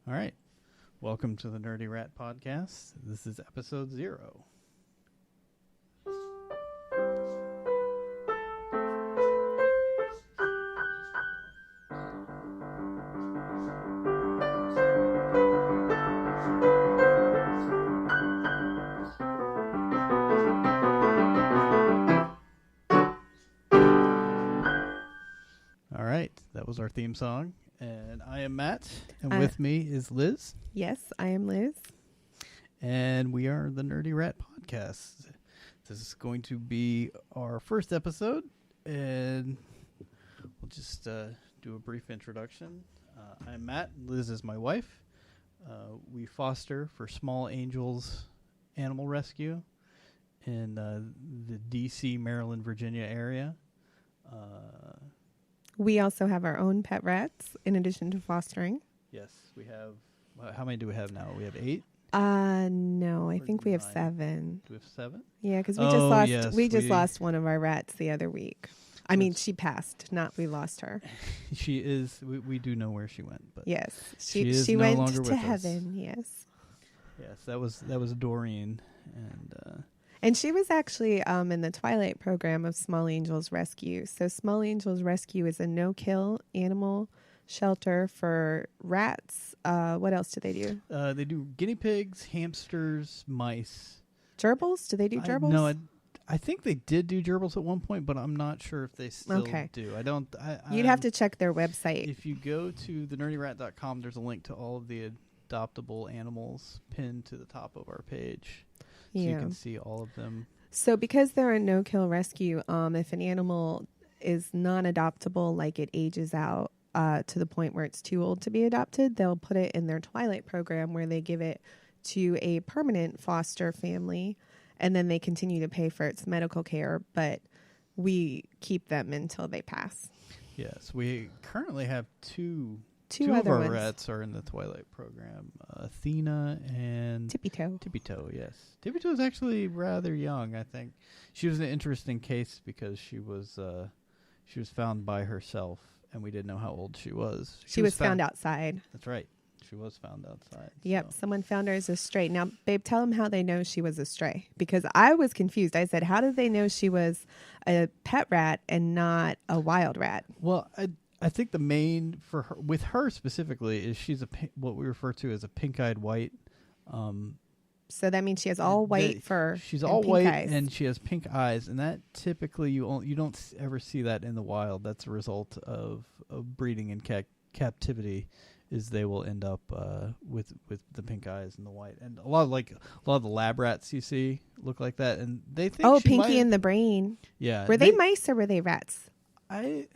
All right. Welcome to the Nerdy Rat Podcast. This is episode 0. All right. That was our theme song. And I am Matt, and with me is Liz. Yes, I am Liz. And we are the Nerdy Rat Podcast. This is going to be our first episode, and we'll just do a brief introduction. I'm Matt. Liz is my wife. We foster for Small Angels Animal Rescue in the D.C., Maryland, Virginia area. We also have our own pet rats in addition to fostering. Yes, we have. How many do we have now? We have 8? No, I think we have 9? 7. Do we have 7? Yeah, because we just lost one of our rats the other week. I mean, she passed, not we lost her. She is. We do know where she went, but yes, she went no longer to with heaven. us. Yes. Yes, that was Doreen, and she was actually in the Twilight program of Small Angels Rescue. So Small Angels Rescue is a no-kill animal shelter for rats. What else do they do? They do guinea pigs, hamsters, mice. Gerbils? Do they do gerbils? No, I think they did do gerbils at one point, but I'm not sure if they still do. I don't. You'd have to check their website. If you go to thenerdyrat.com, there's a link to all of the adoptable animals pinned to the top of our page. So you can see all of them. So because they're a no-kill rescue, if an animal is non-adoptable, like it ages out to the point where it's too old to be adopted, they'll put it in their Twilight program where they give it to a permanent foster family, and then they continue to pay for its medical care, but we keep them until they pass. Yes, we currently have two other of our ones. rats are in the Twilight program. Athena and Tippy-toe. Tippy-toe, yes. Tippy-toe is actually rather young, I think. She was an interesting case because she was found by herself, and we didn't know how old she was. She was found outside. That's right. She was found outside. Yep, so. Someone found her as a stray. Now, babe, tell them how they know she was a stray. Because I was confused. I said, how did they know she was a pet rat and not a wild rat? Well, I think the main for her, with her specifically, is she's what we refer to as a pink-eyed white. So that means she has all white fur. She's all white eyes. And she has pink eyes, and that typically you don't ever see that in the wild. That's a result of breeding in captivity. Is they will end up with the pink eyes and the white, and a lot of the lab rats you see look like that, and they think Pinky and the Brain. Yeah, were they mice or were they rats? I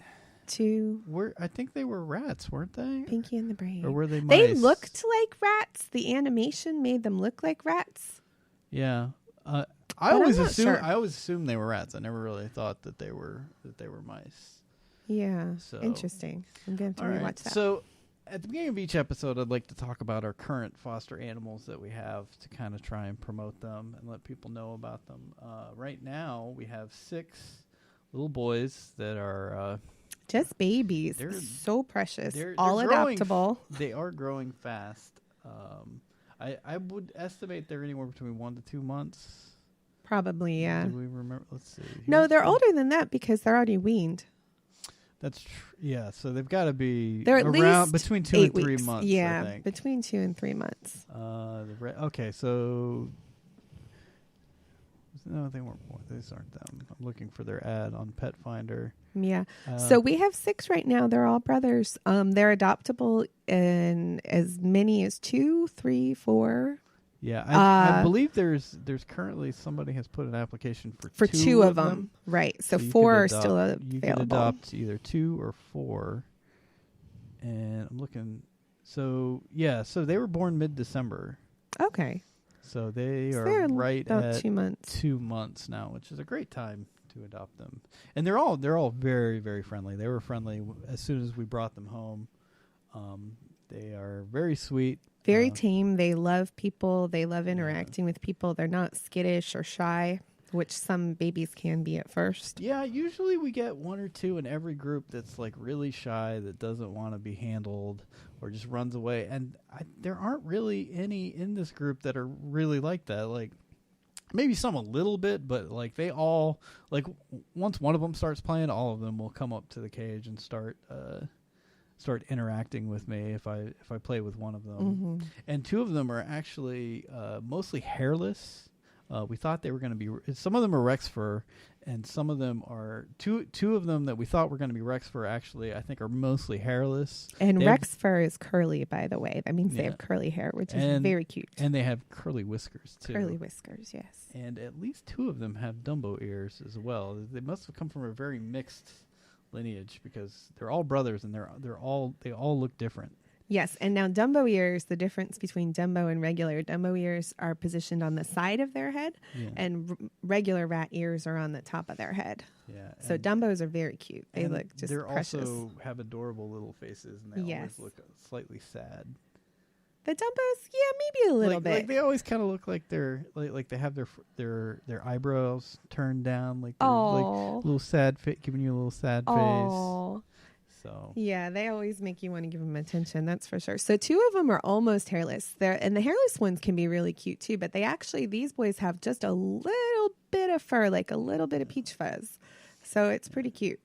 think they were rats, weren't they? Pinky and the Brain, or were they mice? They looked like rats. The animation made them look like rats. Yeah, I always assumed they were rats. I never really thought that they were mice. Yeah, so interesting. I'm going to have to rewatch that. So, at the beginning of each episode, I'd like to talk about our current foster animals that we have to kind of try and promote them and let people know about them. Right now, we have 6 little boys that are just babies. They're so precious. They're adoptable. They are growing fast. I would estimate they're anywhere between 1 to 2 months. Probably, yeah. Do we remember? Let's see. No, they're older than that because they're already weaned. That's yeah. So they've got to be they're at around least between 2 and 3 weeks. months. Yeah, I think. between 2 and 3 months. Okay, so no, they weren't born. These aren't them. I'm looking for their ad on Pet Finder. Yeah. So we have 6 right now. They're all brothers. They're adoptable in as many as 2, 3, 4. Yeah, I believe there's currently somebody has put an application for 2 of them. Right. So 4 are still available. You can adopt either 2 or 4. And I'm looking. So yeah, so they were born mid-December. Okay. So they are right at 2 months. 2 months now, which is a great time to adopt them. And they're all very, very friendly. They were friendly as soon as we brought them home. They are very sweet. Very tame. They love people. They love interacting with people. They're not skittish or shy, which some babies can be at first. Yeah, usually we get 1 or 2 in every group that's like really shy, that doesn't want to be handled, or just runs away. And there aren't really any in this group that are really like that. Like, maybe some a little bit, but like they all, like, once one of them starts playing, all of them will come up to the cage and start interacting with me if I play with one of them. Mm-hmm. And two of them are actually mostly hairless. We thought they were going to be, some of them are Rex fur, and some of them are, two of them that we thought were going to be Rex fur actually, I think, are mostly hairless. And Rex fur is curly, by the way. That means they have curly hair, which is very cute. And they have curly whiskers, too. Curly whiskers, yes. And at least two of them have Dumbo ears as well. They must have come from a very mixed lineage, because they're all brothers, and they all look different. Yes, and now Dumbo ears, the difference between Dumbo and regular Dumbo ears are positioned on the side of their head, and regular rat ears are on the top of their head. Yeah. So Dumbos are very cute. They look just precious. They also have adorable little faces, and they always look slightly sad. The Dumbos, maybe a little bit. Like they always kind of look like they're like they have their eyebrows turned down, like they're like a little sad, giving you a little sad face. So yeah, they always make you want to give them attention. That's for sure. So two of them are almost hairless. And the hairless ones can be really cute too. But these boys have just a little bit of fur, like a little bit of peach fuzz. So it's pretty cute.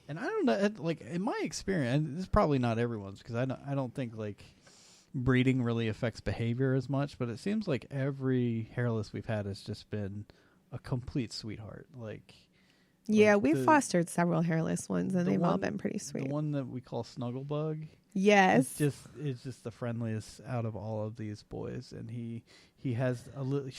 And I don't know, like in my experience, and this is probably not everyone's, because I don't think like breeding really affects behavior as much. But it seems like every hairless we've had has just been a complete sweetheart. Like. Yeah, we've fostered several hairless ones, and they've all been pretty sweet. The one that we call Snugglebug. Yes. It's just the friendliest out of all of these boys, and he has a little.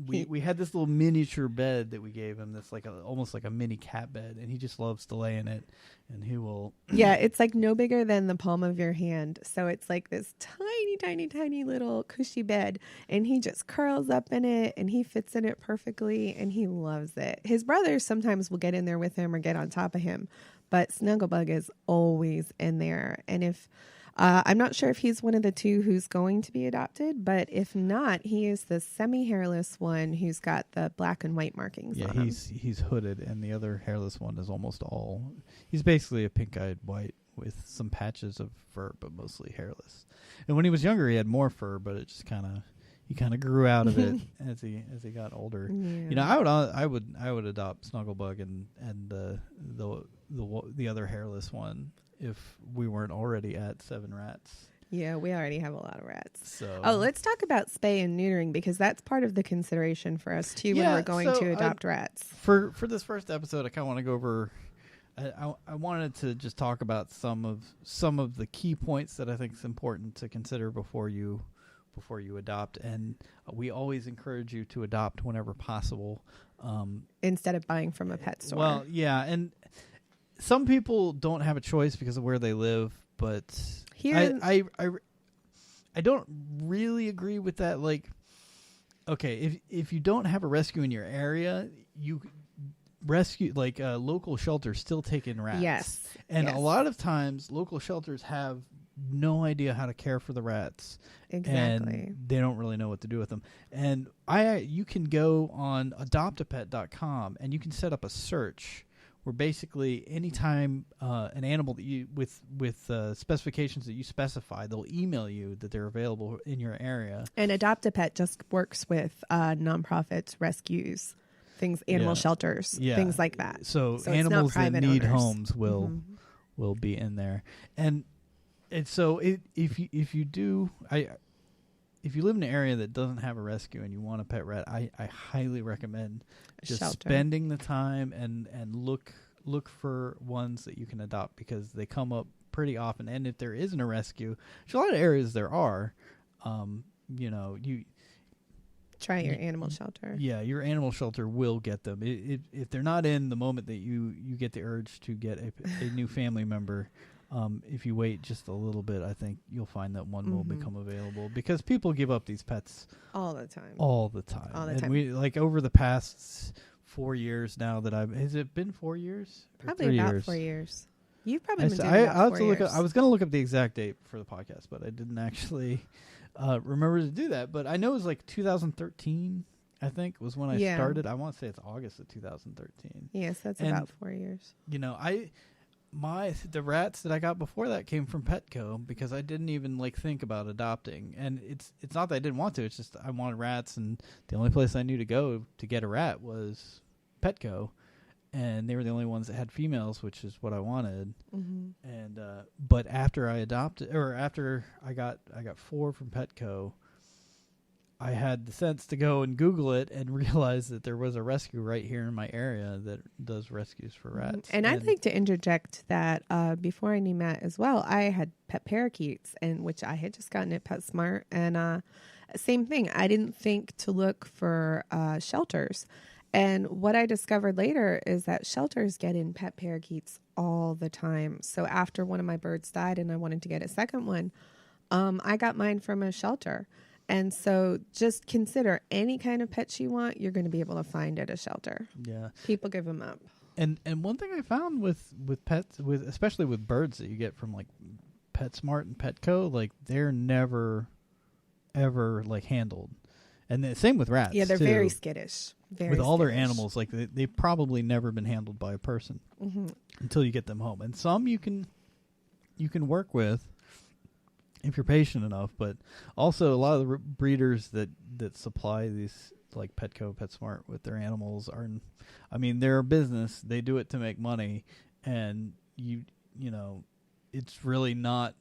We had this little miniature bed that we gave him that's like almost like a mini cat bed, and he just loves to lay in it, and he will. Yeah, it's like no bigger than the palm of your hand, so it's like this tiny little cushy bed, and he just curls up in it, and he fits in it perfectly, and he loves it. His brothers sometimes will get in there with him or get on top of him, but Snugglebug is always in there, and if. I'm not sure if he's one of the two who's going to be adopted, but if not, he is the semi-hairless one who's got the black and white markings on him. He's hooded, and the other hairless one is almost all. He's basically a pink-eyed white with some patches of fur, but mostly hairless. And when he was younger, he had more fur, but it just he kind of grew out of it as he got older. Yeah. You know, I would adopt Snugglebug and the other hairless one if we weren't already at 7 rats. Yeah, we already have a lot of rats. So, let's talk about spay and neutering, because that's part of the consideration for us too when we're going to adopt rats. For this first episode, I kind of want to go over. I wanted to just talk about some of the key points that I think is important to consider before you adopt, and we always encourage you to adopt whenever possible, instead of buying from a pet store. Well, yeah, and some people don't have a choice because of where they live, but here I don't really agree with that. Like, okay, if you don't have a rescue in your area, you rescue local shelters still take in rats. Yes, and a lot of times local shelters have no idea how to care for the rats. Exactly. And they don't really know what to do with them. And you can go on adoptapet.com and you can set up a search where basically anytime an animal that you with specifications that you specify, they'll email you that they're available in your area. And Adopt-A-Pet just works with nonprofits, rescues, animal shelters, things like that. So animals that need homes will be in there. And so if you live in an area that doesn't have a rescue and you want a pet rat, I highly recommend just spending the time and look for ones that you can adopt, because they come up pretty often. And if there isn't a rescue, which a lot of areas there are, you try your animal shelter. Yeah, your animal shelter will get them. If they're not in the moment that you get the urge to get a new family member. If you wait just a little bit, I think you'll find that one will become available, because people give up these pets all the time. And we over the past 4 years now that has it been 4 years? Probably about 4 years. You've probably been doing about 4 years. I was going to look up the exact date for the podcast, but I didn't actually remember to do that. But I know it was 2013. I think was when I started. I want to say it's August of 2013. Yes, that's about 4 years. the rats that I got before that came from Petco because I didn't even think about adopting. And it's not that I didn't want to. It's just I wanted rats, and the only place I knew to go to get a rat was Petco, and they were the only ones that had females, which is what I wanted. Mm-hmm. And but after I adopted, or after I got 4 from Petco, I had the sense to go and Google it and realize that there was a rescue right here in my area that does rescues for rats. And I'd like to interject that before I knew Matt as well, I had pet parakeets, and which I had just gotten at PetSmart. And same thing, I didn't think to look for shelters. And what I discovered later is that shelters get in pet parakeets all the time. So after one of my birds died and I wanted to get a second one, I got mine from a shelter. And so just consider any kind of pets you want, you're going to be able to find at a shelter. Yeah. People give them up. And one thing I found with pets, especially with birds that you get from PetSmart and Petco, they're never ever handled. And the same with rats. Yeah, they're too. Very skittish. With all their animals, they've probably never been handled by a person until you get them home. And some you can work with if you're patient enough, but also a lot of the breeders that supply these Petco, PetSmart with their animals they're a business. They do it to make money, and you know, it's really not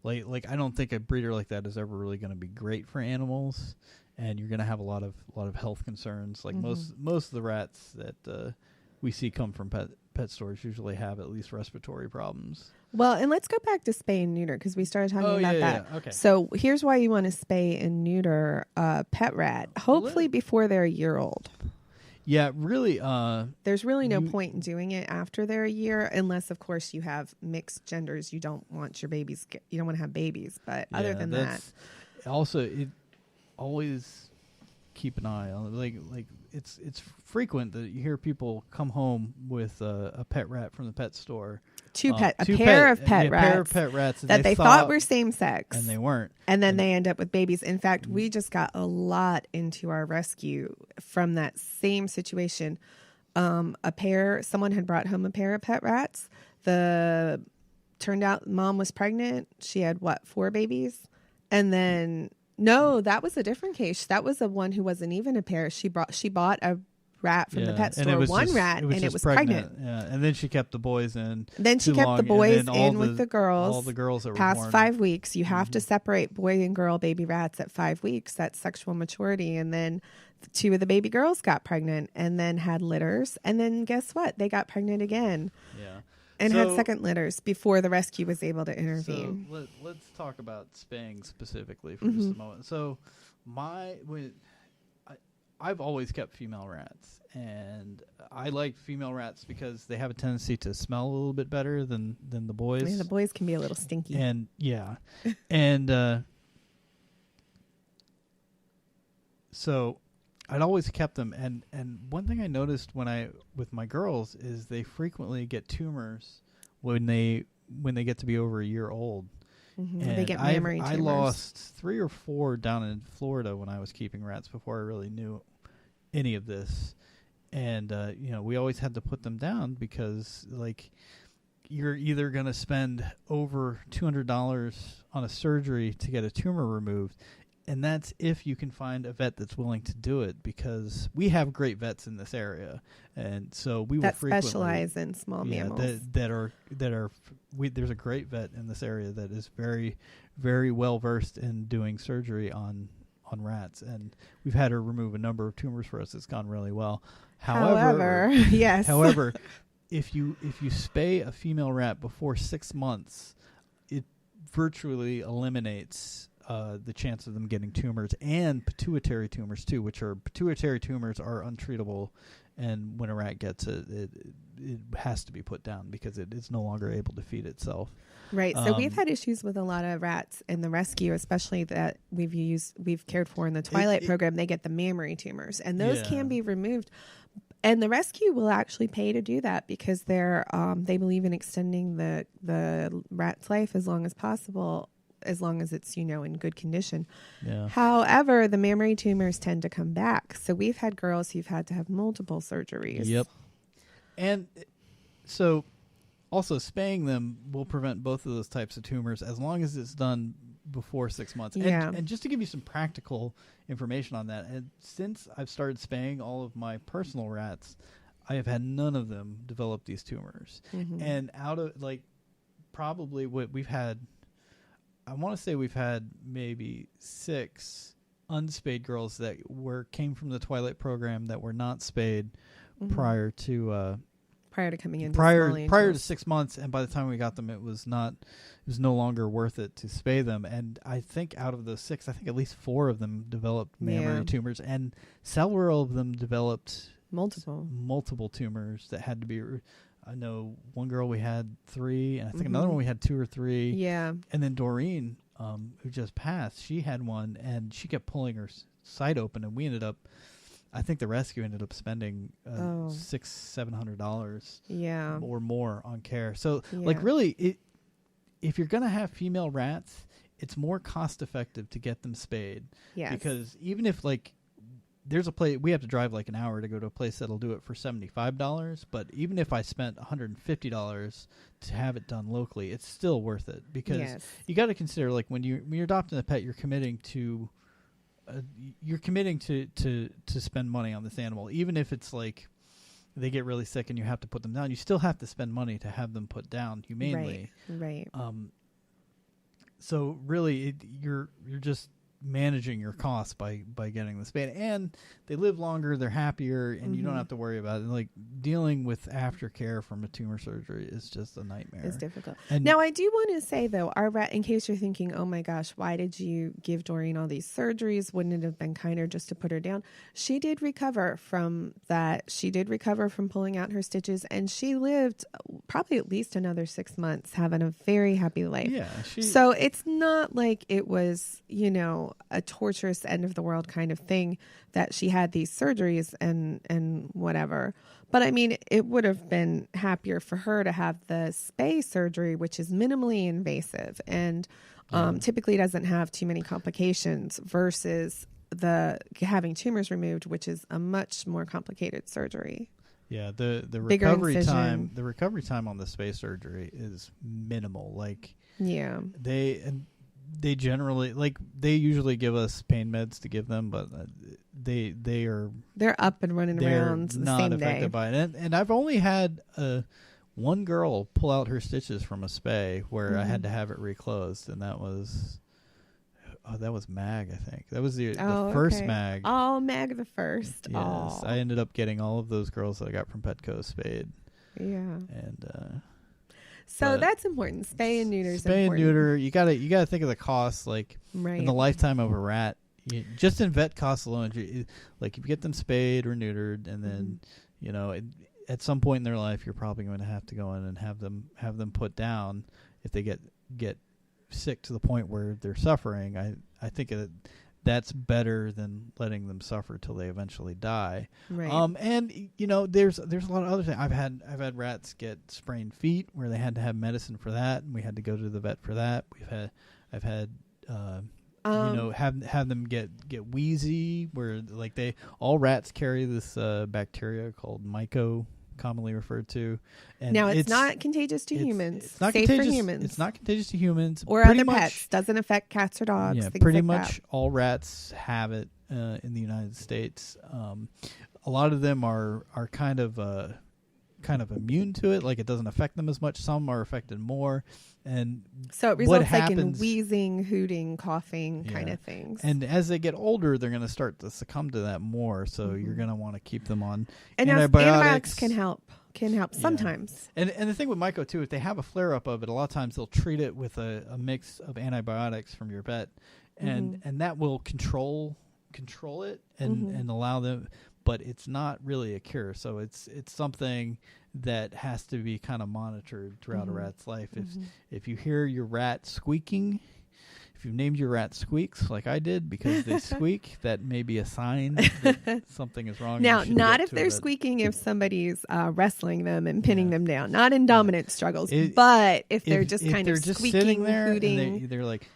I don't think a breeder like that is ever really going to be great for animals, and you're going to have a lot of health concerns. Most of the rats that we see come from pet stores usually have at least respiratory problems. Well, and let's go back to spay and neuter because we started talking about that. Yeah. Okay. So here's why you want to spay and neuter a pet rat, hopefully before they're a year old. Yeah, really. There's really no point in doing it after they're a year, unless, of course, you have mixed genders. You don't want your babies. You don't want to have babies. But other than that, also it always keep an eye on it's frequent that you hear people come home with a pet rat from the pet store. A pair of pet rats that they thought were same sex, and they weren't, and then they end up with babies. In fact, we just got a lot into our rescue from that same situation. Someone had brought home a pair of pet rats. Turned out mom was pregnant. She had 4 babies, and then no, that was a different case. That was the one who wasn't even a pair. She bought a rat from the pet store, and it was pregnant. Yeah, and then she kept the boys in. Then she kept the boys in with the girls. All the girls that were past born. 5 weeks. You have to separate boy and girl baby rats at 5 weeks. That's sexual maturity. And then 2 of the baby girls got pregnant and then had litters. And then guess what? They got pregnant again. Yeah. And had second litters before the rescue was able to intervene. So let's talk about spaying specifically for just a moment. So I've always kept female rats, and I like female rats because they have a tendency to smell a little bit better than the boys. The boys can be a little stinky. And and so I'd always kept them, and one thing I noticed with my girls is they frequently get tumors when they get to be over a year old. Mm-hmm. They get mammary tumors. I lost 3 or 4 down in Florida when I was keeping rats before I really knew any of this, and we always had to put them down because you're either going to spend over $200 on a surgery to get a tumor removed. And that's if you can find a vet that's willing to do it, because we have great vets in this area, and so we will frequently specialize in small mammals. There's a great vet in this area that is very, very well versed in doing surgery on rats, and we've had her remove a number of tumors for us. It's gone really well. However, yes. However, if you spay a female rat before 6 months, it virtually eliminates the chance of them getting tumors, and pituitary tumors too, pituitary tumors are untreatable, and when a rat gets it has to be put down because it is no longer able to feed itself. Right. So we've had issues with a lot of rats in the rescue, especially that we've cared for in the Twilight program. They get the mammary tumors, and those can be removed. And the rescue will actually pay to do that because they believe in extending the rat's life as long as possible, as long as it's, in good condition. Yeah. However, the mammary tumors tend to come back. So we've had girls who've had to have multiple surgeries. Yep. And so Also, spaying them will prevent both of those types of tumors as long as it's done before 6 months. Yeah. And just to give you some practical information on that, and since I've started spaying all of my personal rats, I have had none of them develop these tumors. Mm-hmm. And out of probably what we've had, I want to say we've had maybe 6 unspayed girls that came from the Twilight program that were not spayed prior to coming in prior to 6 months, and by the time we got them, it was no longer worth it to spay them. And I think out of those 6, I think at least 4 of them developed mammary tumors, and several of them developed multiple tumors that had to be. I know one girl we had 3, and I think another one we had 2 or 3. Yeah, and then Doreen, who just passed, she had one, and she kept pulling her side open, and we ended up. I think the rescue ended up spending $600-700 or more on care. So, really, if you're going to have female rats, it's more cost effective to get them spayed. Yes. Because even if, there's a place, we have to drive an hour to go to a place that'll do it for $75, but even if I spent $150 to have it done locally, it's still worth it. Because you got to consider, when you're adopting a pet, you're committing to spend money on this animal. Even if it's they get really sick and you have to put them down, you still have to spend money to have them put down humanely. Right. So really, you're just managing your costs by getting the spayed, and they live longer, they're happier, and you don't have to worry about it. Dealing with aftercare from a tumor surgery is just a nightmare. It's difficult. And now, I do want to say though, our rat, in case you're thinking, oh my gosh, why did you give Doreen all these surgeries? Wouldn't it have been kinder just to put her down? She did recover from that. She did recover from pulling out her stitches, and she lived probably at least another 6 months having a very happy life. Yeah. So it's not like it was, a torturous end of the world kind of thing that she had these surgeries and whatever. But I mean, it would have been happier for her to have the spay surgery, which is minimally invasive and typically doesn't have too many complications, versus the having tumors removed, which is a much more complicated surgery. Yeah, the recovery time on the spay surgery is minimal. They generally they usually give us pain meds to give them, but they're up and running around the not same affected day. by it. And I've only had one girl pull out her stitches from a spay where I had to have it reclosed, and that was Mag, I think. That was the first Mag. Oh, Mag the first. Yes, Aww. I ended up getting all of those girls that I got from Petco spayed. Yeah. And so that's important. Spay and neuter is important. Spay and neuter, you gotta think of the costs, in the lifetime of a rat. Just in vet costs alone, if you get them spayed or neutered, and then at some point in their life, you're probably going to have to go in and have them put down if they get sick to the point where they're suffering. I think that's better than letting them suffer till they eventually die. Right. And there's a lot of other things. I've had rats get sprained feet where they had to have medicine for that, and we had to go to the vet for that. I've had have them get wheezy, where all rats carry this bacteria called myco, commonly referred to. And now it's not contagious to humans. It's not safe contagious for humans. It's not contagious to humans or other pets. Doesn't affect cats or dogs. Yeah, things pretty like much that. all rats have it in the United States. A lot of them are kind of immune to it. It doesn't affect them as much. Some are affected more. And so it results in wheezing, hooting, coughing kind of things. And as they get older, they're going to start to succumb to that more. So you're going to want to keep them on antibiotics. Can help sometimes. And the thing with myco too, if they have a flare up of it, a lot of times they'll treat it with a mix of antibiotics from your vet, and that will control it and allow them. But it's not really a cure, so it's something that has to be kind of monitored throughout a rat's life. If you hear your rat squeaking, if you've named your rat Squeaks like I did because they squeak, that may be a sign that something is wrong. Now, not if they're squeaking if somebody's wrestling them and pinning them down, not in dominant struggles, but if they're just kind of just squeaking, sitting there hooting. and they're like,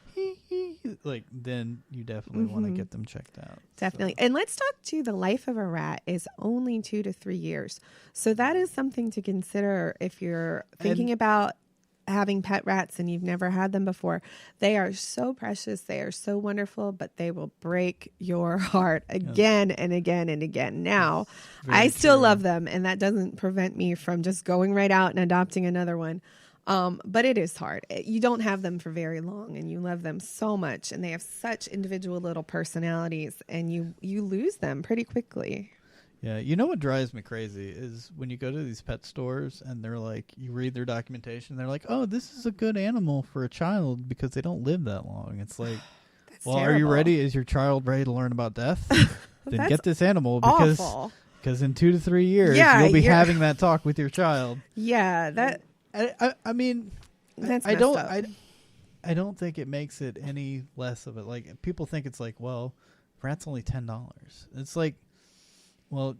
like then you definitely want to get them checked out. Definitely. And let's talk to the life of a rat is only 2 to 3 years. So that is something to consider if you're thinking about having pet rats and you've never had them before. They are so precious. They are so wonderful, but they will break your heart again and again and again. Now, I still love them, and that doesn't prevent me from just going right out and adopting another one. But it is hard. You don't have them for very long, and you love them so much, and they have such individual little personalities, and you lose them pretty quickly. Yeah, you know what drives me crazy is when you go to these pet stores and they're like, you read their documentation, they're like, oh, this is a good animal for a child because they don't live that long. It's like, well, terrible. Are you ready? Is your child ready to learn about death? Then get this animal because in 2 to 3 years you'll be having that talk with your child. Yeah, that. I mean, that's I don't think it makes it any less of it. Like people think it's like, well, rat's only $10. It's like, well,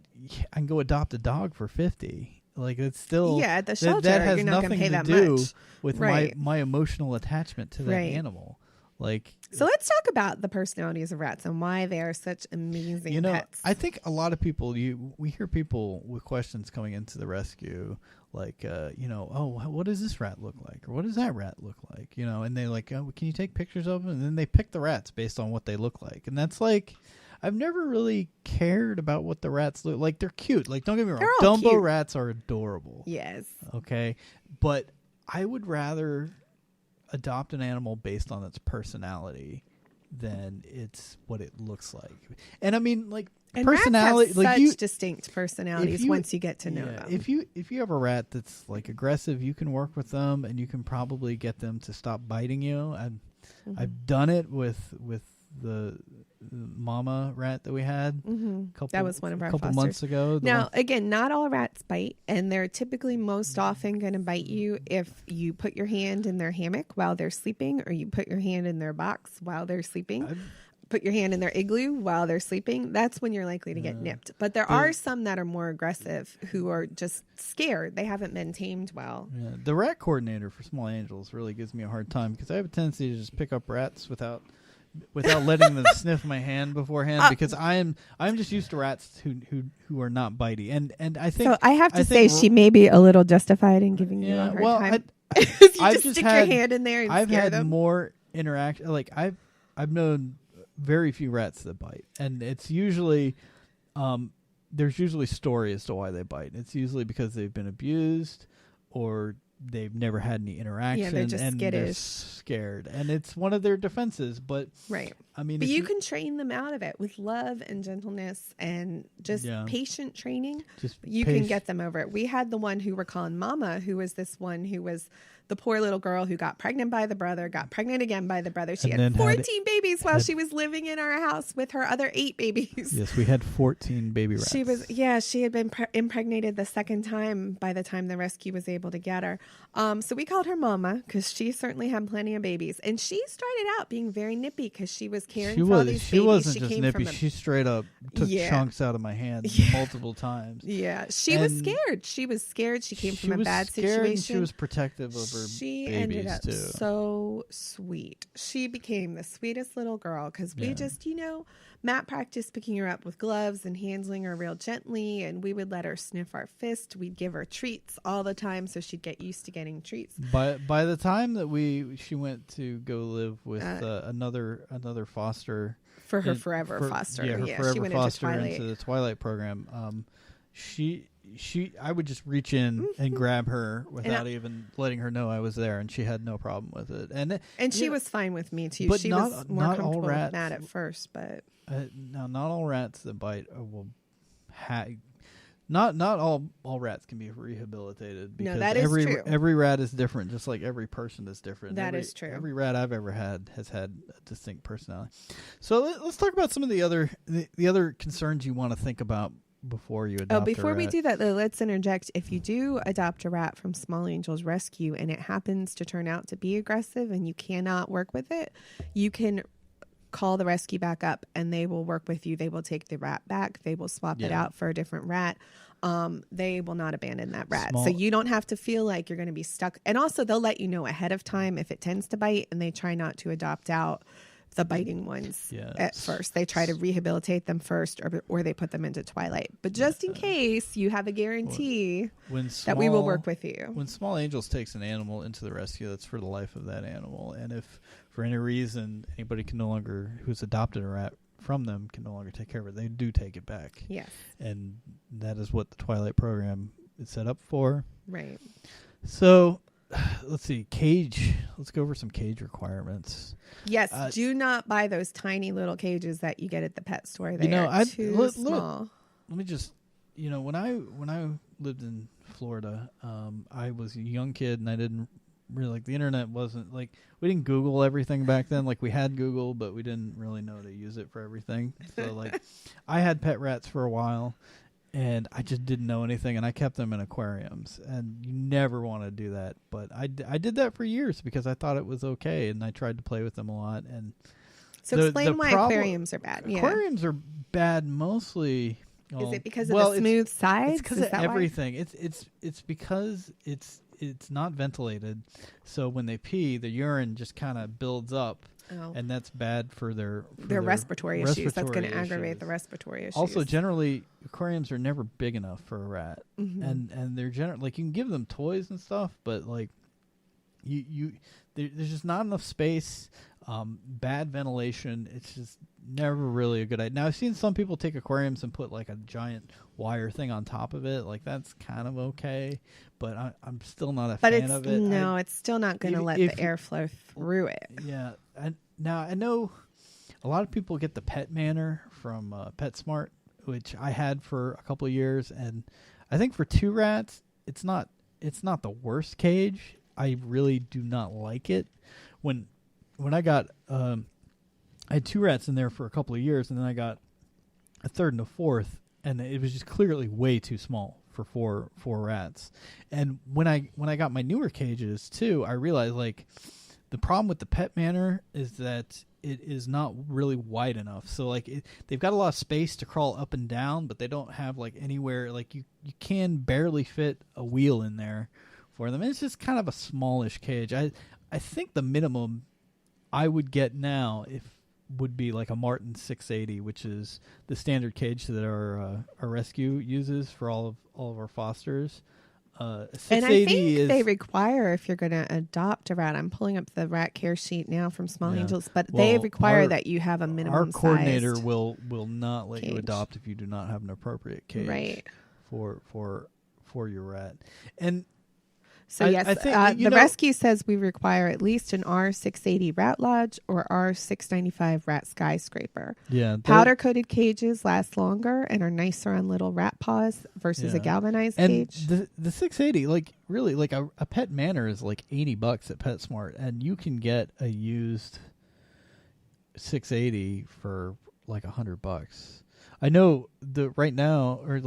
I can go adopt a dog for $50. Like it's still at the shelter. That has you're not nothing pay to that do much. with my emotional attachment to that animal. Like, so let's talk about the personalities of rats and why they are such amazing pets. I think a lot of people, we hear people with questions coming into the rescue, like, oh, what does this rat look like? Or what does that rat look like? And they like, oh, can you take pictures of them? And then they pick the rats based on what they look like. And that's like, I've never really cared about what the rats look like. They're cute. Like, don't get me wrong. Dumbo rats are adorable. Yes. Okay. But I would rather adopt an animal based on its personality than it's what it looks like. And I mean, like, and personality, rats have such distinct personalities once you get to know them. If you have a rat that's like aggressive, you can work with them and you can probably get them to stop biting you. I've done it with the mama rat that we had that was one of our couple months ago. Now, again, not all rats bite, and they're typically most often going to bite you if you put your hand in their hammock while they're sleeping, or you put your hand in their box while they're sleeping. Put your hand in their igloo while they're sleeping. That's when you're likely to get nipped. But there are some that are more aggressive who are just scared. They haven't been tamed well. Yeah, the rat coordinator for Small Angels really gives me a hard time because I have a tendency to just pick up rats without letting them sniff my hand beforehand because I'm just used to rats who are not bitey. And I think, so I have to say she may be a little justified in giving you a hard time. You just stick your hand in there and I've scare had them. more interaction. Like I've known very few rats that bite, and it's usually there's usually story as to why they bite. It's usually because they've been abused or they've never had any interaction. Yeah, they're just and skittish. They're scared, and it's one of their defenses. But I mean, but you can train them out of it with love and gentleness and just patient training. You can get them over it. We had the one who we're calling Mama, who was this one who was the poor little girl who got pregnant by the brother, got pregnant again by the brother. She had 14 babies while she was living in our house with her other 8 babies. Yes, we had 14 baby rats. She had been impregnated the second time by the time the rescue was able to get her. So we called her Mama because she certainly had plenty of babies. And she started out being very nippy because she was caring for all these babies. She wasn't just nippy. She straight up took chunks out of my hand multiple times. Yeah, she was scared. She was scared. She came from a bad situation. And she was protective of her she babies ended up too. So sweet. She became the sweetest little girl because we just, Matt practiced picking her up with gloves and handling her real gently, and we would let her sniff our fist. We'd give her treats all the time so she'd get used to getting treats. By the time that she went to go live with another foster for her forever foster. Yeah, forever she foster into the Twilight program. I would just reach in and grab her without even letting her know I was there, and she had no problem with it. And she was fine with me too. But she was more comfortable with Matt at first, but no, not all rats that bite will not all rats can be rehabilitated because that is true. Every rat is different, just like every person is different. That is true. Every rat I've ever had has had a distinct personality. So let's talk about some of the other concerns you want to think about before you adopt before we do that, though, let's interject. If you do adopt a rat from Small Angels Rescue and it happens to turn out to be aggressive and you cannot work with it, you can call the rescue back up and they will work with you. They will take the rat back. They will swap it out for a different rat. They will not abandon that rat. So you don't have to feel like you're going to be stuck. And also they'll let you know ahead of time if it tends to bite, and they try not to adopt out the biting ones Yeah. at first. They try to rehabilitate them first, or they put them into twilight. But just in case, you have a guarantee that we will work with you. When Small Angels takes an animal into the rescue, that's for the life of that animal. And if for any reason anybody who's adopted a rat from them can no longer take care of it, they do take it back. Yes. And that is what the Twilight program is set up for. Right. So let's see, cage. Let's go over some cage requirements. Yes, do not buy those tiny little cages that you get at the pet store. They are too small. Let me just, when I lived in Florida, I was a young kid and I didn't really the internet wasn't we didn't Google everything back then. We had Google, but we didn't really know to use it for everything. So I had pet rats for a while. And I just didn't know anything, and I kept them in aquariums. And you never want to do that. But I did that for years because I thought it was okay, and I tried to play with them a lot. And so explain why aquariums are bad. Aquariums are bad mostly. Is it because of the smooth sides? It's because of everything. It's because it's not ventilated. So when they pee, the urine just kind of builds up. Oh. And that's bad for their respiratory issues. That's going to aggravate the respiratory issues. Also, generally, aquariums are never big enough for a rat, and they're generally you can give them toys and stuff, but there's just not enough space. Bad ventilation. It's just never really a good idea. Now I've seen some people take aquariums and put a giant wire thing on top of it. That's kind of okay, but I'm still not a fan of it. No, it's still not going to let the air flow through it. Yeah. Now I know a lot of people get the Pet Manor from PetSmart, which I had for a couple of years, and I think for 2 rats, it's not the worst cage. I really do not like it. When I got I had 2 rats in there for a couple of years, and then I got a third and a fourth, and it was just clearly way too small for four rats. And when I got my newer cages too, I realized the problem with the Pet Manor is that it is not really wide enough. So they've got a lot of space to crawl up and down, but they don't have anywhere you can barely fit a wheel in there for them. And it's just kind of a smallish cage. I think the minimum I would get now would be a Martin 680, which is the standard cage that our rescue uses for all of our fosters. And I think they require, if you're going to adopt a rat, I'm pulling up the rat care sheet now from Small Angels, but they require that you have a minimum size. Our coordinator will not let you adopt if you do not have an appropriate cage for your rat. And so yes, I think, the rescue says we require at least an R680 rat lodge or R695 rat skyscraper. Yeah, powder coated cages last longer and are nicer on little rat paws versus a galvanized cage. The 680, really, a Pet Manor is $80 at PetSmart, and you can get a used 680 for $100. I know right now, or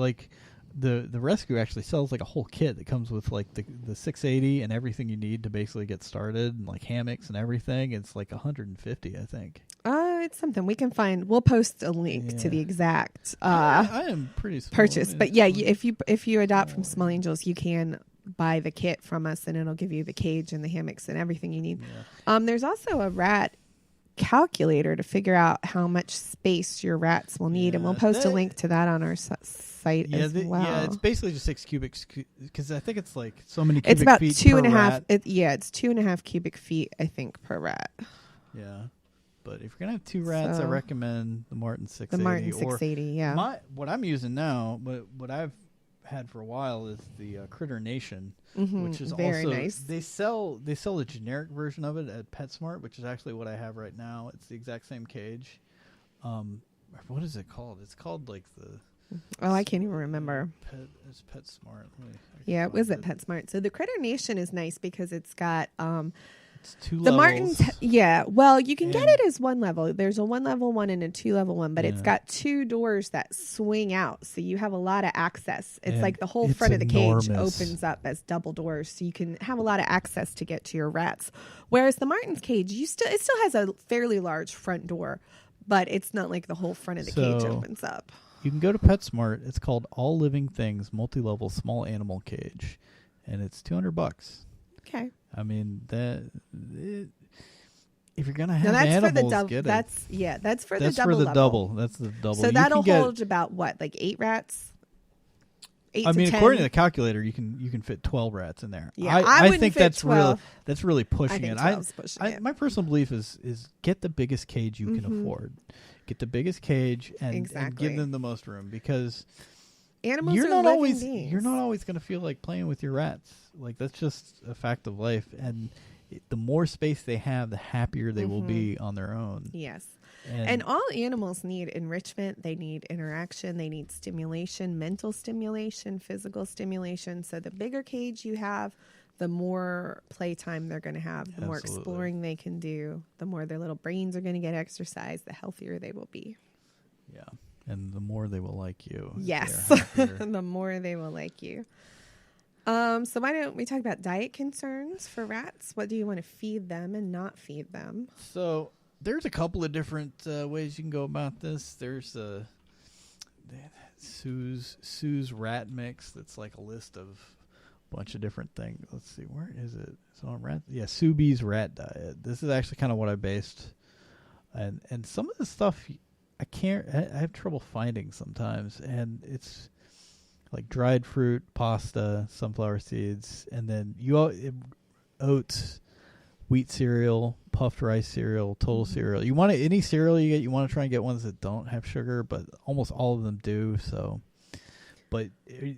the rescue actually sells a whole kit that comes with the 680 and everything you need to basically get started, and hammocks and everything. It's $150, I think. It's something we can find. We'll post a link to the exact I am pretty purchase. But yeah, if you adopt from Small Angels, you can buy the kit from us, and it'll give you the cage and the hammocks and everything you need. Yeah. There's also a rat calculator to figure out how much space your rats will need, and we'll post a link to that on our site as well. Yeah, it's basically just 6 cubic, because I think it's so many cubic feet. It's about feet 2.5. It's 2.5 cubic feet, I think, per rat. Yeah, but if you're gonna have 2 rats, I recommend the Martin 680. The Martin 680, yeah. What I'm using now, but what I've had for a while is the Critter Nation, which is very also nice. They sell the generic version of it at PetSmart, which is actually what I have right now. It's the exact same cage. What is it called? It's called I can't even remember. It's PetSmart. Yeah, it was at PetSmart. So the Critter Nation is nice because it's got it's 2 the levels. Martins. Yeah, well, you can get it as 1 level. There's a 1-level one and a 2-level one, but it's got 2 doors that swing out, so you have a lot of access. It's the whole front of the cage opens up as double doors, so you can have a lot of access to get to your rats. Whereas the Martin's cage, it still has a fairly large front door, but it's not the whole front of the cage opens up. You can go to PetSmart. It's called All Living Things Multi-Level Small Animal Cage, and it's $200. Okay. I mean if you're gonna No, have that's animals, for the double. get it. That's for That's the double. for the level. double. That's the double. So You that'll can get, hold about what, like 8 rats? 8 I to mean, 10? according to the calculator, you can fit 12 rats in there. Yeah, I wouldn't think fit that's 12. that's really pushing I think it. 12's pushing it. My personal belief is get the biggest cage you can Mm-hmm. afford. Get the biggest cage and Exactly. give them the most room, because Animals you're are not living always beings. you're not always going to feel like playing with your rats. Like, that's just a fact of life, and the more space they have, the happier they will be on their own. Yes. And all animals need enrichment. They need interaction. They need stimulation, mental stimulation, physical stimulation. So the bigger cage you have, the more playtime they're going to have, the more Absolutely. exploring they can do, the more their little brains are going to get exercise, the healthier they will be. Yeah, and the more they will like you. if Yes. they're happier. The more they will like you. So why don't we talk about diet concerns for rats? What do you want to feed them and not feed them? So there's a couple of different ways you can go about this. There's Sue's rat mix. That's like a list of a bunch of different things. Let's see, where is it? It's on rat. Yeah, Sue B's rat diet. This is actually kind of what I based, and some of the stuff I have trouble finding sometimes, and it's like dried fruit, pasta, sunflower seeds, and then oats, wheat cereal, puffed rice cereal, total cereal. You want any cereal you get, you want to try and get ones that don't have sugar, but almost all of them do. So, but And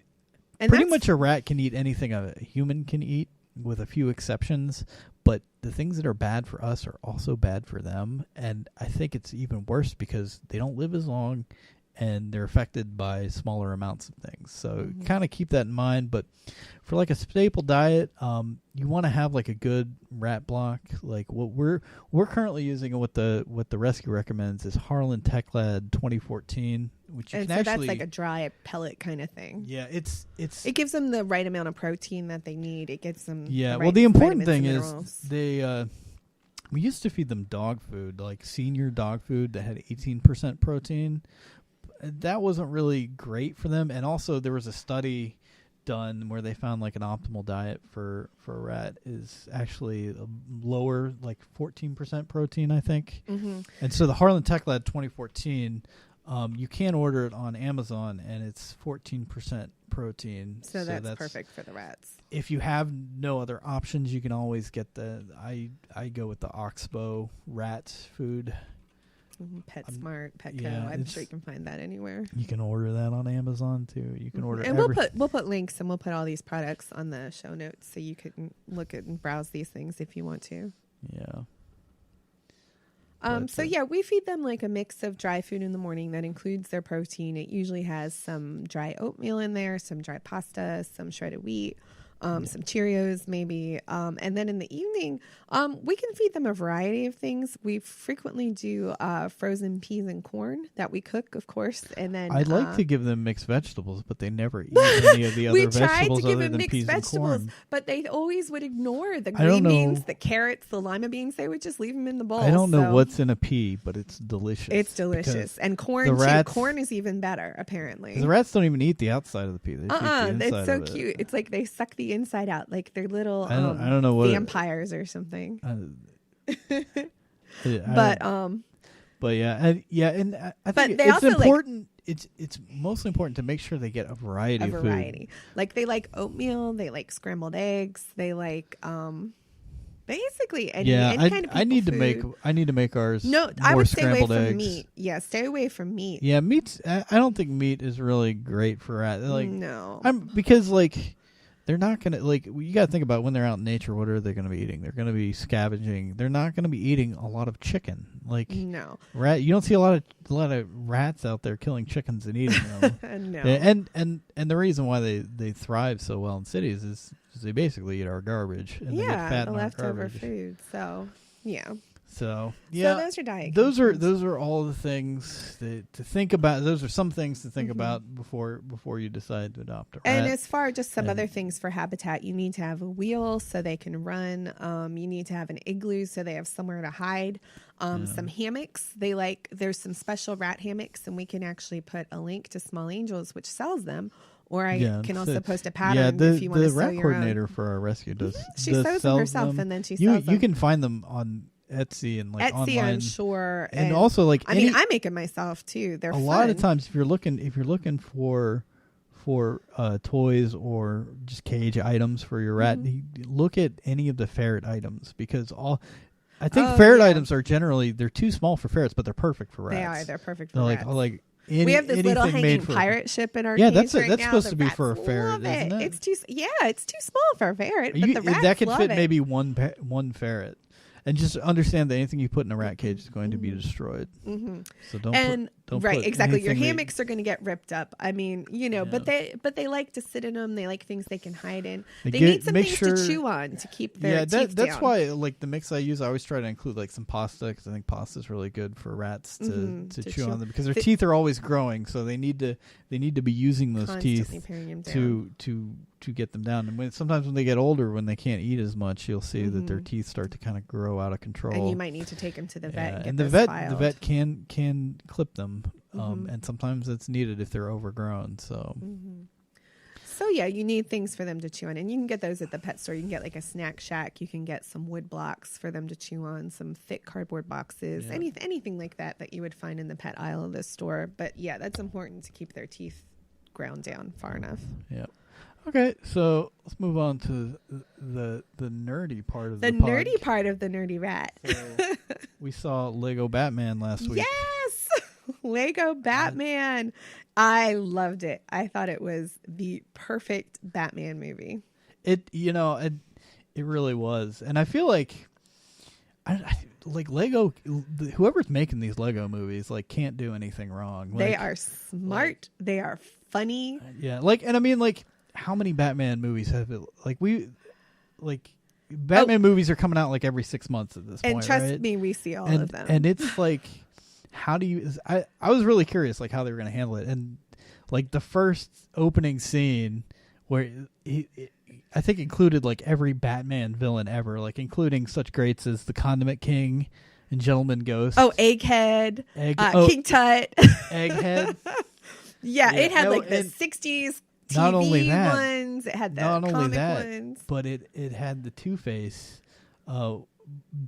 pretty that's- much a rat can eat anything a human can eat, with a few exceptions. But the things that are bad for us are also bad for them, and I think it's even worse because they don't live as long, and they're affected by smaller amounts of things. So kind of keep that in mind. But for like a staple diet, you want to have like a good rat block. Like what we're currently using, and what the rescue recommends, is Harlan Techlad 2014, which you and can so actually, that's like a dry pellet kind of thing. yeah, it's It gives them the right amount of protein that they need. It gives them the important thing vitamins and is minerals. they we used to feed them dog food, like senior dog food that had 18% protein. That wasn't really great for them, and also there was a study done where they found like an optimal diet for a rat is actually lower, like 14% protein, I think. And so the Harlan Techlad 2014, you can order it on Amazon, and it's 14% protein. So that's perfect for the rats. If you have no other options, you can always get I go with the Oxbow rat food. PetSmart, Petco. yeah, I'm sure you can find that anywhere. You can order that on Amazon too. You can order, and we'll put links, and we'll put all these products on the show notes so you can look at and browse these things if you want to. Yeah. So yeah, we feed them like a mix of dry food in the morning that includes their protein. It usually has some dry oatmeal in there, some dry pasta, some shredded wheat, some Cheerios maybe. And then in the evening, we can feed them a variety of things. We frequently do frozen peas and corn that we cook, of course. And then I'd like to give them mixed vegetables, but they never eat any of the other we tried vegetables to give other them than mixed peas vegetables, and corn. but they always would ignore the I don't green beans, know- the carrots, the lima beans. They would just leave them in the bowl. I don't know so what's in a pea, but it's delicious. It's delicious. because And corn the too. rats- Corn is even better, apparently. The rats don't even eat the outside of the pea. They just eat the inside It's so of it. cute. It's like they suck the inside out, like they're little I don't know what vampires or something. But yeah, and I think they it's also, like- important. It's mostly important to make sure they get a variety of food. Like they like oatmeal, they like scrambled eggs, they like basically any kind of I need people to make ours. No, more I would stay away scrambled from eggs. meat. Yeah, stay away from meat. Yeah, meat's. I don't think meat is really great for rats. Like No. because like they're not gonna like. You got to think about when they're out in nature. What are they going to be eating? They're going to be scavenging. They're not going to be eating a lot of chicken. Like No. rat. You don't see a lot of rats out there killing chickens and eating them. No. And the reason why they thrive so well in cities is they basically eat our garbage and they get fat the in our leftover garbage. food. So yeah. So yeah, So those are diet. those concerns. are all the things to think about. Those are some things to think Mm-hmm. about before you decide to adopt a rat. And as far as just some And- other things for habitat, you need to have a wheel so they can run. You need to have an igloo so they have somewhere to hide. Some hammocks. There's some special rat hammocks, and we can actually put a link to Small Angels, which sells them. Or I can also post a pattern if you want to the sew rat your coordinator own. for our rescue does. She does sews them sells herself, them. and then she you sells them. can find them on Etsy and like Etsy, online. I'm sure, and also like I mean, I make them myself too. They're fun. lot of times if you're looking for toys or just cage items for your rat, look at any of the ferret items, because I think ferret items are generally, they're too small for ferrets, but they're perfect for rats. They are. They're perfect for rats. Like we have this little hanging pirate ship in our cage that's right now. Supposed the to be rats for a ferret, love it. isn't it? It's too small for a ferret, but the rats that could love fit it. maybe one ferret. And just understand that anything you put in a rat cage is going to be destroyed. Mm-hmm. So don't right, put exactly. Your anything hammocks are going to get ripped up. I mean, but they like to sit in them. They like things they can hide in. They need some things to chew on to keep their teeth that's down. why like the mix I use, I always try to include like some pasta, because I think pasta is really good for rats to chew on them, because their teeth are always growing, so they need to be using those teeth to get them down. And sometimes when they get older, when they can't eat as much, you'll see that their teeth start to kind of grow out of control. And you might need to take them to the vet and get the those vet filed. the vet can clip them, and sometimes it's needed if they're overgrown. So. So yeah, you need things for them to chew on, and you can get those at the pet store. You can get like a snack shack. You can get some wood blocks for them to chew on, some thick cardboard boxes, anything like that you would find in the pet aisle of the store. But yeah, that's important to keep their teeth ground down far enough. Yeah. Okay, so let's move on to the nerdy part of the nerdy part of the Nerdy Rat. So we saw Lego Batman last week. Yes, Lego Batman. I loved it. I thought it was the perfect Batman movie. It really was, and I feel like like Lego, whoever's making these Lego movies like can't do anything wrong. They are smart. They are funny. Yeah, and I mean how many Batman movies have it? Batman movies are coming out like every 6 months at this point. And trust right? me, we see all of them. And it's like, how do you? I was really curious like how they were going to handle it, and like the first opening scene where I think included like every Batman villain ever, like including such greats as the Condiment King and Gentleman Ghost. Oh, Egghead, King Tut, Egghead. Yeah, it had like the 60s. TV not only that, ones. It had the comic ones. but it had the Two-Face,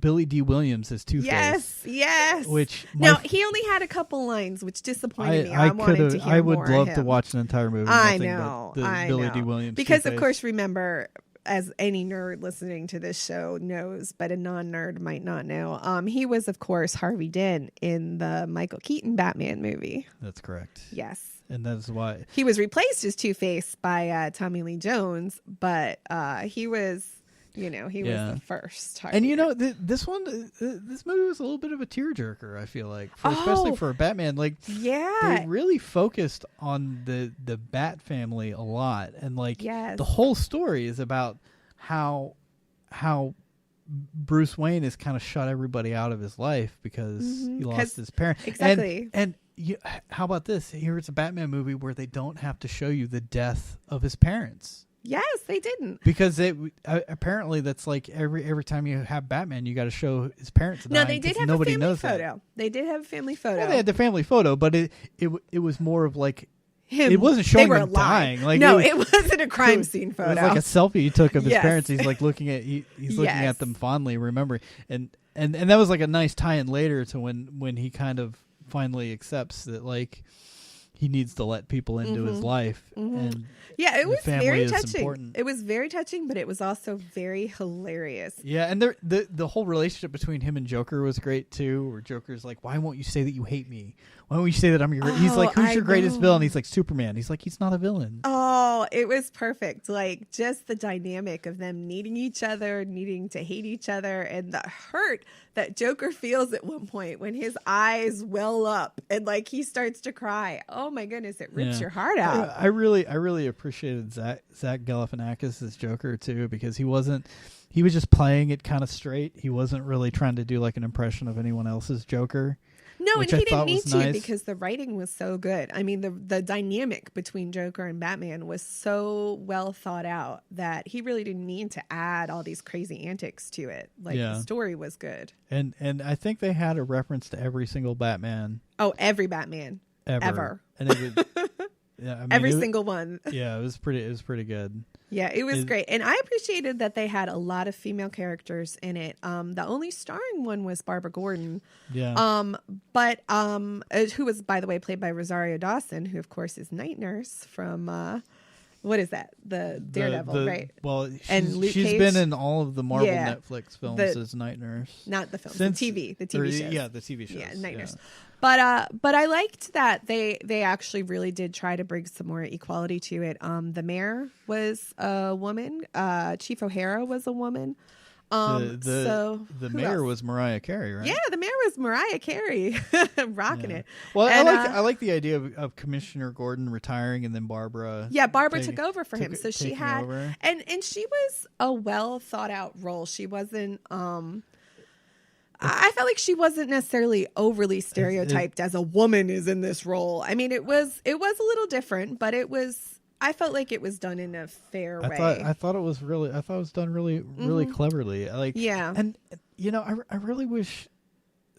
Billy D. Williams as Two-Face. Yes. Which now he only had a couple lines, which disappointed me. I wanted to hear I would more love of to him. watch an entire movie. I know. Billy D. Williams, because Two-Face. of course, remember, as any nerd listening to this show knows, but a non-nerd might not know, he was of course Harvey Dent in the Michael Keaton Batman movie. That's correct. Yes. And that's why he was replaced as Two-Face by Tommy Lee Jones, but he was, he was the first. Harvey and this movie was a little bit of a tearjerker. I feel like, especially for Batman. They really focused on the Bat family a lot, and the whole story is about how Bruce Wayne has kind of shut everybody out of his life because he lost his parents. Exactly. And how about this? Here's a Batman movie where they don't have to show you the death of his parents. Yes, they didn't. Because apparently that's like every time you have Batman, you got to show his parents dying. No, they did have a family photo. They did have a family photo. Yeah, they had the family photo, but it was more of like him. It wasn't showing him dying. It wasn't a crime scene photo. It was like a selfie he took of his parents. He's like looking at looking at them fondly, remembering, and that was like a nice tie-in later to when he kind of finally accepts that like he needs to let people into his life. And it was very touching. Important. It was very touching, but it was also very hilarious. Yeah, and the whole relationship between him and Joker was great too, where Joker's like, why won't you say that you hate me? Why don't you say that I'm your he's like, who's your greatest villain? He's like, Superman. He's like, he's not a villain. Oh, it was perfect. Like just the dynamic of them needing each other, needing to hate each other, and the hurt that Joker feels at one point when his eyes well up and like he starts to cry. Oh my goodness, it rips your heart out. I really appreciated Zach Galifianakis as Joker too, because he was just playing it kind of straight. He wasn't really trying to do like an impression of anyone else's Joker. No, and he didn't need to because the writing was so good. I mean, the dynamic between Joker and Batman was so well thought out that he really didn't need to add all these crazy antics to it. Like the story was good. And I think they had a reference to every single Batman. Oh, every Batman. Ever. And Yeah, I mean, Every single one. Yeah, it was pretty good. Yeah, it was great. And I appreciated that they had a lot of female characters in it. The only starring one was Barbara Gordon. Yeah. But who was, by the way, played by Rosario Dawson, who of course is Night Nurse from what is that? The Daredevil, right? Well, and she's been in all of the Marvel Netflix films as Night Nurse. Not the films, the TV shows. Yeah, the TV shows. Yeah, Night Nurse. But I liked that they actually really did try to bring some more equality to it. The mayor was a woman. Chief O'Hara was a woman. The mayor was Mariah Carey, right? Yeah, the mayor was Mariah Carey, rocking it. Well, and, I like the idea of Commissioner Gordon retiring and then Barbara. Yeah, Barbara took over for him, so she had over. and she was a well thought out role. She wasn't. I felt like she wasn't necessarily overly stereotyped as a woman is in this role. I mean, it was a little different, but it was. I felt like it was done in a fair way. I thought it was done really cleverly. And I really wish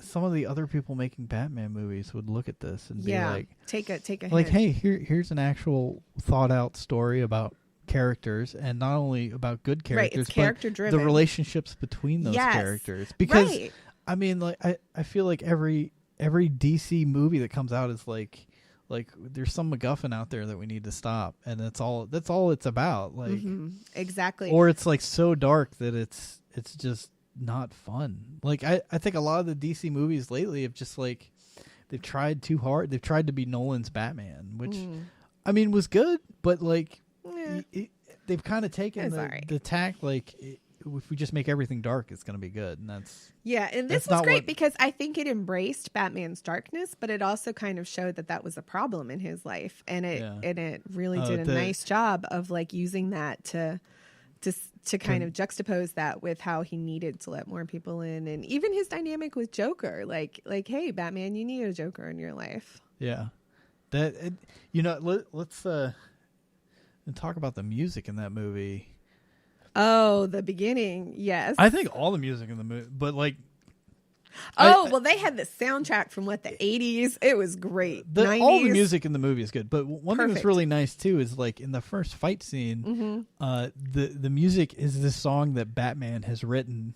some of the other people making Batman movies would look at this and be like, take a like, hint. hey, here's an actual thought out story about characters, and not only about good characters, but the relationships between those characters. Because I mean, like, I feel like every DC movie that comes out is like there's some MacGuffin out there that we need to stop, and that's all it's about. Like exactly. Or it's like so dark that it's just not fun. Like I think a lot of the DC movies lately have just like they've tried too hard. They've tried to be Nolan's Batman, which I mean was good, but like they've kind of taken the tack like if we just make everything dark, it's going to be good. And and this was great because I think it embraced Batman's darkness, but it also kind of showed that was a problem in his life. And it really did a nice job of like using that to kind of juxtapose that with how he needed to let more people in. And even his dynamic with Joker, like, hey, Batman, you need a Joker in your life. Yeah. Let's talk about the music in that movie. Oh, the beginning, yes. I think all the music in the movie, but like... they had the soundtrack from, the 80s? It was great. 90s. All the music in the movie is good, but one thing that's really nice, too, is, like, in the first fight scene, the music is this song that Batman has written.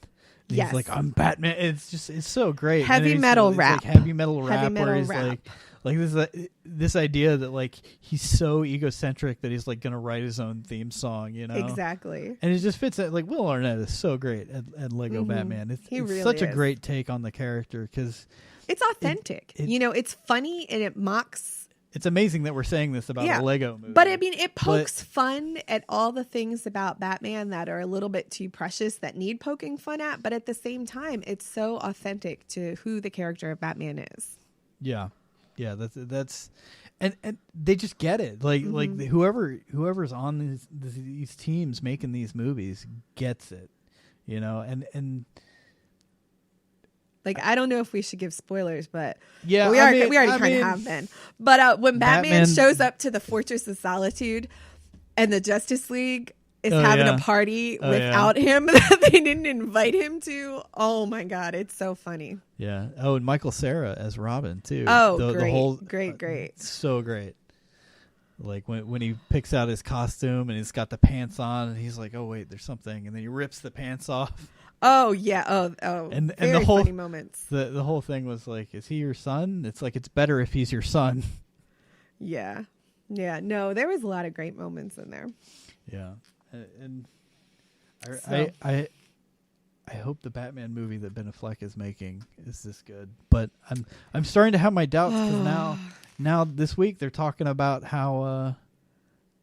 He's like, I'm Batman. It's so great. Heavy metal rap. Like heavy metal rap where he's like this idea that like he's so egocentric that he's like gonna write his own theme song, Exactly. And it just fits. Like Will Arnett is so great at Lego Batman. It's really such a great take on the character because it's authentic. It's funny and it mocks. It's amazing that we're saying this about a Lego movie. But I mean, it pokes fun at all the things about Batman that are a little bit too precious that need poking fun at. But at the same time, it's so authentic to who the character of Batman is. Yeah. Yeah, that's and they just get it. Like whoever's on these teams making these movies gets it. And like, I don't know if we should give spoilers, but we already kind of have been. But when Batman shows up to the Fortress of Solitude and the Justice League is having a party without him that they didn't invite him to, oh my God, it's so funny. Yeah. Oh, and Michael Cera as Robin too. Oh, great. So great. Like when he picks out his costume and he's got the pants on and he's like, oh wait, there's something, and then he rips the pants off. Oh yeah. Oh. And very the whole funny moments. The whole thing was like, is he your son? It's like, it's better if he's your son. Yeah. Yeah. No, there was a lot of great moments in there. Yeah. And I hope the Batman movie that Ben Affleck is making is this good. But I'm starting to have my doubts because now this week they're talking about how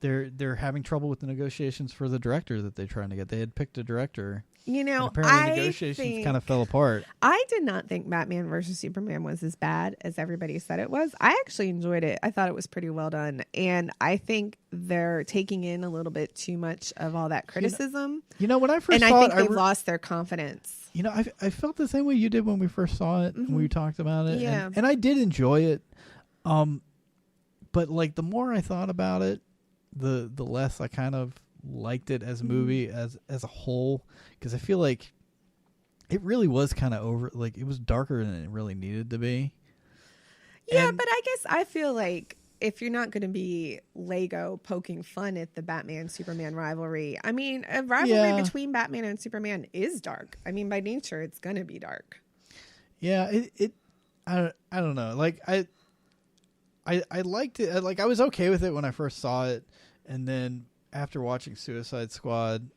they're having trouble with the negotiations for the director that they're trying to get. They had picked a director. Apparently negotiations kind of fell apart. I did not think Batman versus Superman was as bad as everybody said it was. I actually enjoyed it. I thought it was pretty well done. And I think they're taking in a little bit too much of all that criticism. When I first saw it... And I think they've lost their confidence. I felt the same way you did when we first saw it, when we talked about it. Yeah. And I did enjoy it. But like the more I thought about it, the less I kind of liked it as a movie as a whole, because I feel like it really was kind of over, like it was darker than it really needed to be. Yeah, but I guess I feel like if you're not going to be Lego poking fun at the Batman-Superman rivalry, I mean, a rivalry between Batman and Superman is dark. I mean, by nature, it's going to be dark. Yeah, I don't know. Like, I liked it. Like, I was okay with it when I first saw it. And then after watching Suicide Squad.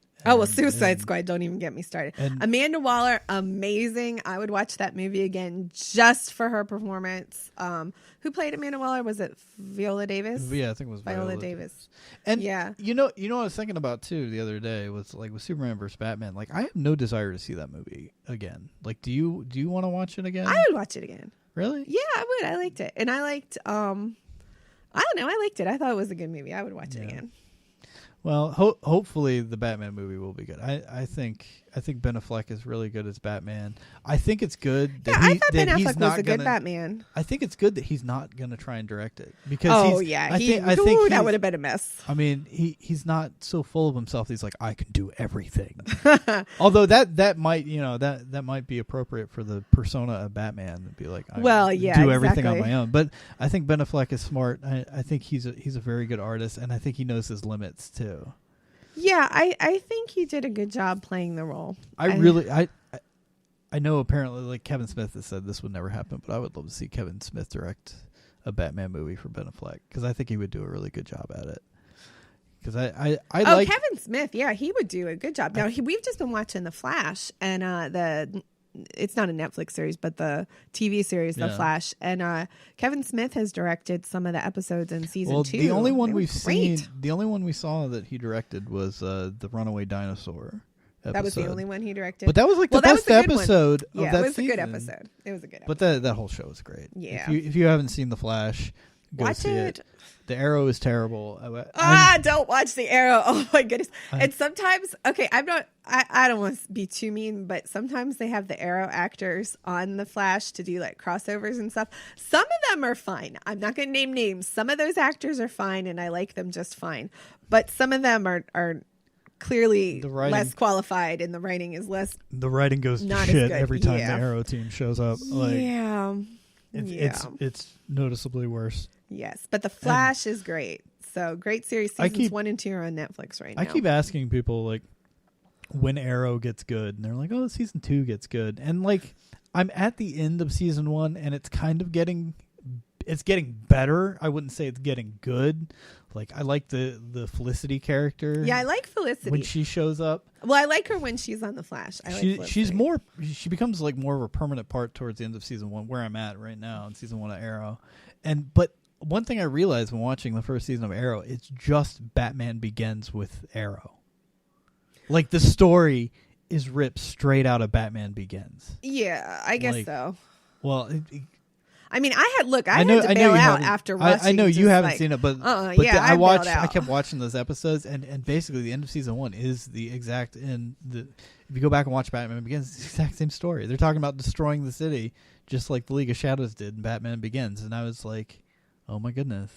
Suicide Squad, don't even get me started. Amanda Waller, amazing. I would watch that movie again just for her performance. Who played Amanda Waller? Was it Viola Davis? Yeah, I think it was Viola Davis. And you know what I was thinking about too the other day was like with Superman versus Batman. Like, I have no desire to see that movie again. Like, do you want to watch it again? I would watch it again. Really? Yeah, I would. I liked it, and I liked. I don't know. I liked it. I thought it was a good movie. I would watch it again. Well, hopefully the Batman movie will be good. I think Ben Affleck is really good as Batman. I think it's good that I thought Ben Affleck was a good Batman. I think it's good that he's not going to try and direct it because I think that would have been a mess. I mean, he's not so full of himself. He's like, I can do everything. Although that might that might be appropriate for the persona of Batman to be like, do everything on my own. But I think Ben Affleck is smart. I think he's a very good artist, and I think he knows his limits too. Yeah, I think he did a good job playing the role. I know apparently like Kevin Smith has said this would never happen, but I would love to see Kevin Smith direct a Batman movie for Ben Affleck because I think he would do a really good job at it. Because I like Kevin Smith, yeah, he would do a good job. Now we've just been watching The Flash and it's not a Netflix series, but the TV series, The Flash. And Kevin Smith has directed some of the episodes in season 2. The only one the only one we saw that he directed was the Runaway Dinosaur episode. That was the only one he directed. But that was like the best episode of that season. Yeah, it was a good episode. It was a good episode. But that whole show was great. Yeah. If you haven't seen The Flash, go watch see it. The Arrow is terrible. Don't watch The Arrow. Oh my goodness. And sometimes, I don't want to be too mean, but sometimes they have the Arrow actors on The Flash to do like crossovers and stuff. Some of them are fine. I'm not going to name names. Some of those actors are fine and I like them just fine. But some of them are clearly less qualified and the writing is less. The writing goes to shit every time the Arrow team shows up. It's noticeably worse. Yes, but The Flash is great. So great series. Seasons 1 and 2 are on Netflix right now. I keep asking people like when Arrow gets good, and they're like, "Oh, season 2 gets good," and like I'm at the end of season 1, and it's kind of getting better. I wouldn't say it's getting good. Like I like the Felicity character. Yeah, I like Felicity when she shows up. Well, I like her when she's on The Flash. She becomes like more of a permanent part towards the end of season 1, where I'm at right now in season 1 of Arrow, but one thing I realized when watching the first season of Arrow, it's just Batman Begins with Arrow. Like the story is ripped straight out of Batman Begins. Yeah, I guess so. Well, I mean, I had to bail out after watching. I know you haven't seen it, but I kept watching those episodes, and basically the end of season 1 is the exact end. If you go back and watch Batman Begins, it's the exact same story. They're talking about destroying the city, just like the League of Shadows did in Batman Begins, and I was like, oh my goodness.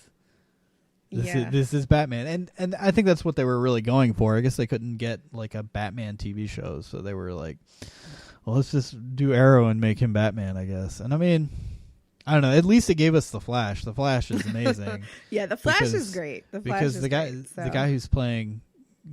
This is Batman. And I think that's what they were really going for. I guess they couldn't get like a Batman TV show, so they were like, well, let's just do Arrow and make him Batman, I guess. And I mean, I don't know, at least it gave us The Flash. The Flash is amazing. Yeah, The Flash is great. The guy who's playing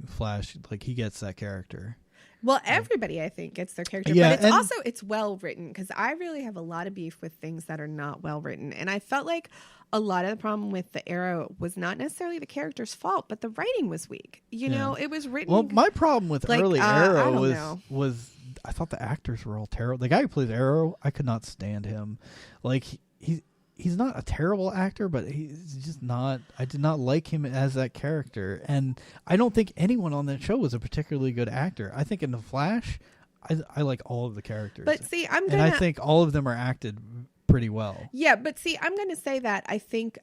Flash, like he gets that character. Well, everybody, I think, gets their character. Yeah, but it's well written, because I really have a lot of beef with things that are not well written. And I felt like a lot of the problem with the Arrow was not necessarily the character's fault, but the writing was weak. You know, it was written. Well, my problem with early Arrow was I thought the actors were all terrible. The guy who plays Arrow, I could not stand him. Like he's not a terrible actor, but he's just not. I did not like him as that character, and I don't think anyone on that show was a particularly good actor. I think in The Flash, I like all of the characters. But see, and I think all of them are acted pretty well. Yeah, but see, I'm going to say that I think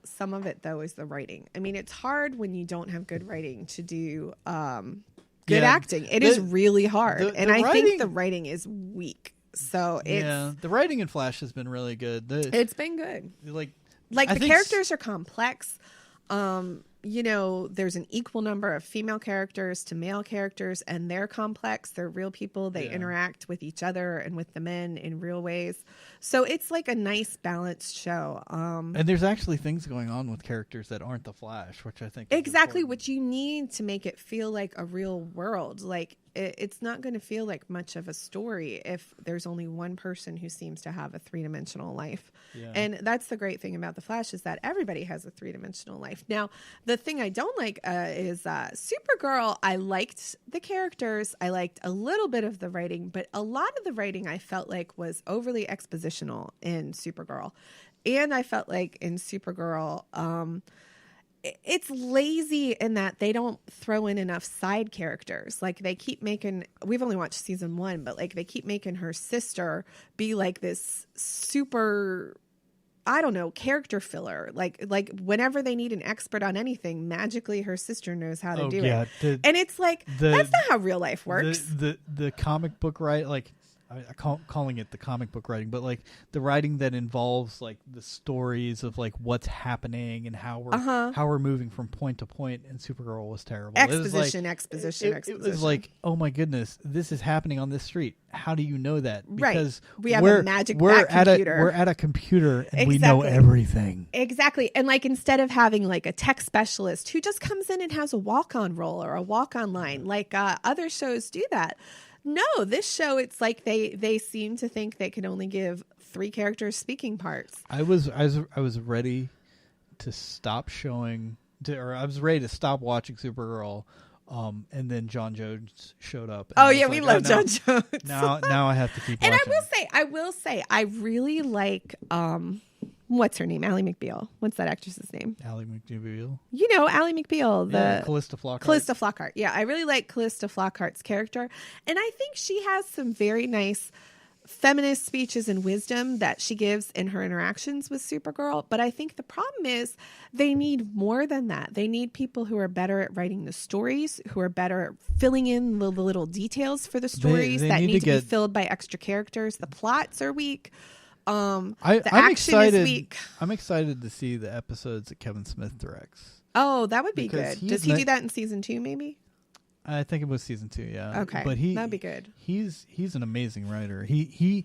some of it though is the writing. I mean, it's hard when you don't have good writing to do good acting. It is really hard, and I think the writing is weak. So the writing in Flash has been really good. It's been good. Like the characters are complex. You know, there's an equal number of female characters to male characters, and they're complex. They're real people. They interact with each other and with the men in real ways. So it's like a nice balanced show. And there's actually things going on with characters that aren't the Flash, which I think exactly what you need to make it feel like a real world. Like it's not going to feel like much of a story if there's only one person who seems to have a 3-dimensional life. Yeah. And that's the great thing about the Flash, is that everybody has a 3-dimensional life. Now, the thing I don't like is Supergirl. I liked the characters. I liked a little bit of the writing, but a lot of the writing I felt like was overly expositional in Supergirl. And I felt like in Supergirl, it's lazy in that they don't throw in enough side characters. Like they keep making, we've only watched season 1, but like they keep making her sister be like this super, I don't know, character filler. Like whenever they need an expert on anything, magically her sister knows how to do it. And it's like, that's not how real life works. The comic book, right? Like, calling it the comic book writing, but like the writing that involves like the stories of like what's happening and how we're moving from point to point in Supergirl was terrible. Exposition. It was like, oh my goodness, this is happening on this street. How do you know that? Because we have a magic computer. We're at a computer and we know everything. Exactly. And like instead of having like a tech specialist who just comes in and has a walk-on role or a walk-on line, like other shows do that. No, this show, it's like they seem to think they can only give 3 characters speaking parts. I was ready to stop showing, or I was ready to stop watching Supergirl, and then John Jones showed up. Oh yeah, we love John Jones. Now I have to keep watching. And I will say, I really like what's her name? Ally McBeal. What's that actress's name? Ally McBeal. You know, Ally McBeal. Callista Flockhart. Callista Flockhart. Yeah, I really like Callista Flockhart's character. And I think she has some very nice feminist speeches and wisdom that she gives in her interactions with Supergirl. But I think the problem is they need more than that. They need people who are better at writing the stories, who are better at filling in the little details for the stories that need to be filled by extra characters. The plots are weak. The action is weak. I'm excited to see the episodes that Kevin Smith directs. Oh, that would be good. Does he do that in season 2 maybe? I think it was season 2, yeah. Okay, but that'd be good. He's an amazing writer. He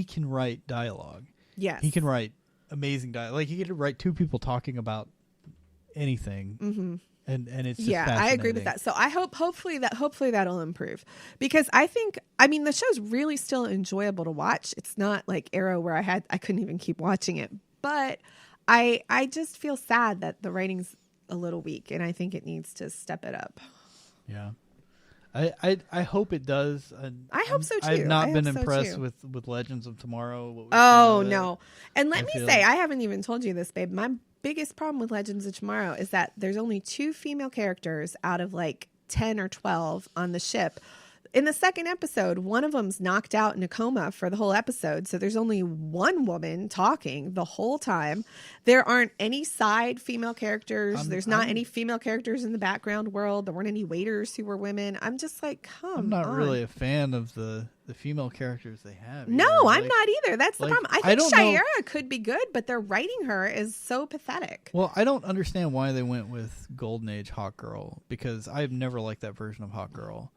can write dialogue. Yes, he can write amazing dialogue. Like he could write 2 people talking about anything. Mm-hmm. And it's just I agree with that. So I hopefully that'll improve, because I mean the show's really still enjoyable to watch. It's not like Arrow where I couldn't even keep watching it, but I just feel sad that the writing's a little weak, and I think it needs to step it up. Yeah, I hope it does. I hope so too. I've not been impressed with Legends of Tomorrow. Oh no! And let me say, I haven't even told you this, babe. My biggest problem with Legends of Tomorrow is that there's only 2 female characters out of like 10 or 12 on the ship. In the second episode, one of them's knocked out in a coma for the whole episode. So there's only one woman talking the whole time. There aren't any side female characters. There's not any female characters in the background world. There weren't any waiters who were women. I'm just like, come on. I'm not really a fan of the female characters they have. No, I'm not either. That's the problem. I think Shiera could be good, but their writing her is so pathetic. Well, I don't understand why they went with Golden Age Hawkgirl, because I've never liked that version of Hawkgirl.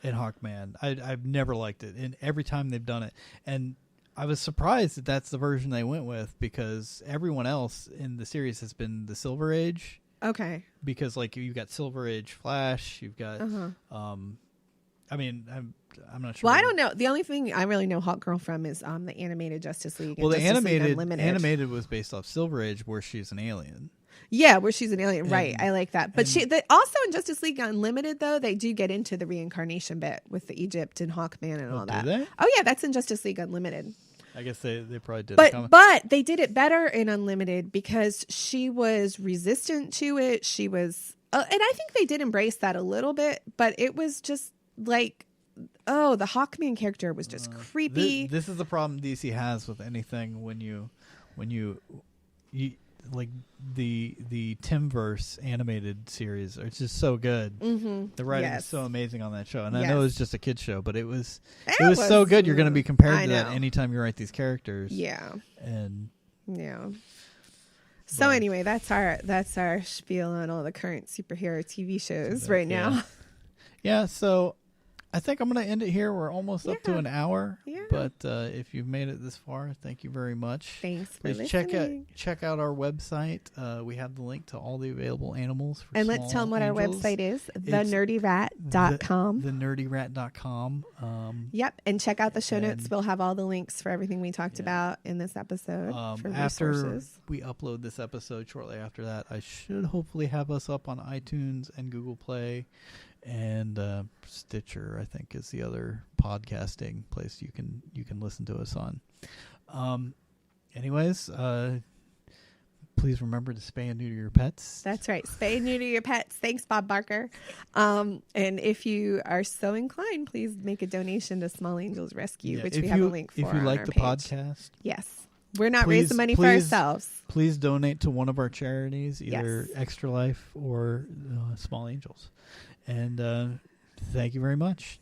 And Hawkman, I've never liked it, and every time they've done it, and I was surprised that that's the version they went with, because everyone else in the series has been the Silver Age. Okay. Because like you've got Silver Age Flash, you've got, I mean, I'm not sure. Well, I don't know. The only thing I really know Hawkgirl from is the animated Justice League. Well, the animated was based off Silver Age, where she's an alien. Yeah, where she's an alien. Right. I like that. But also in Justice League Unlimited, though, they do get into the reincarnation bit with the Egypt and Hawkman and all that. Do they? Oh, yeah, that's in Justice League Unlimited. I guess they probably did. But they did it better in Unlimited because she was resistant to it. She was, and I think they did embrace that a little bit, but it was just like, oh, the Hawkman character was just creepy. This is the problem DC has with anything when you like the Timverse animated series. It's just so good. Mm-hmm. The writing is so amazing on that show, and I know it was just a kid's show, but it was so good. You're going to be compared to that anytime you write these characters. Yeah, and yeah. So anyway, that's our spiel on all the current superhero TV shows right now. Yeah. So I think I'm going to end it here. We're almost up to an hour. Yeah. But if you've made it this far, thank you very much. Thanks for Please listening. check out our website. We have the link to all the available animals for And small let's tell them what angels. our website is, thenerdyrat.com. thenerdyrat.com. Yep. And check out the show notes. We'll have all the links for everything we talked about in this episode for after resources. we upload this episode, shortly after that, I should hopefully have us up on iTunes and Google Play and Stitcher, I think, is the other podcasting place you can listen to us on. Anyways, please remember to spay and neuter your pets. That's right. Spay and neuter your pets. Thanks, Bob Barker. And if you are so inclined, please make a donation to Small Angels Rescue, which we have a link for. If you on like our the page. podcast, yes. We're not raising money for ourselves. Please donate to one of our charities, either Yes. Extra Life or Small Angels. And thank you very much.